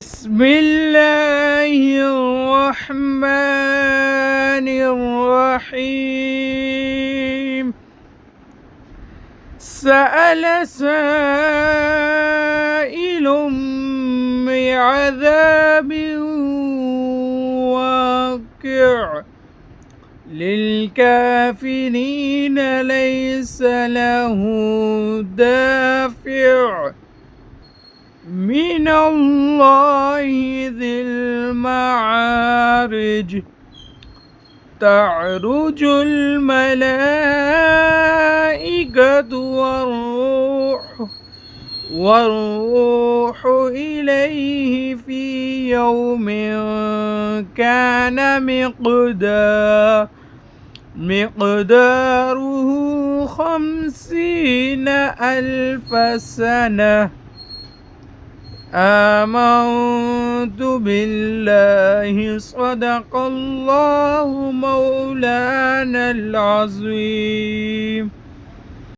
بسم الله الرحمن الرحيم. سأل سائل بعذاب واقع للكافرين ليس له دافع من الله ذي المعارج. تعرج الملائكة والروح إليه في يوم كان مقداره 50,000 سنة. آمنت بالله صدق الله مولانا العظيم.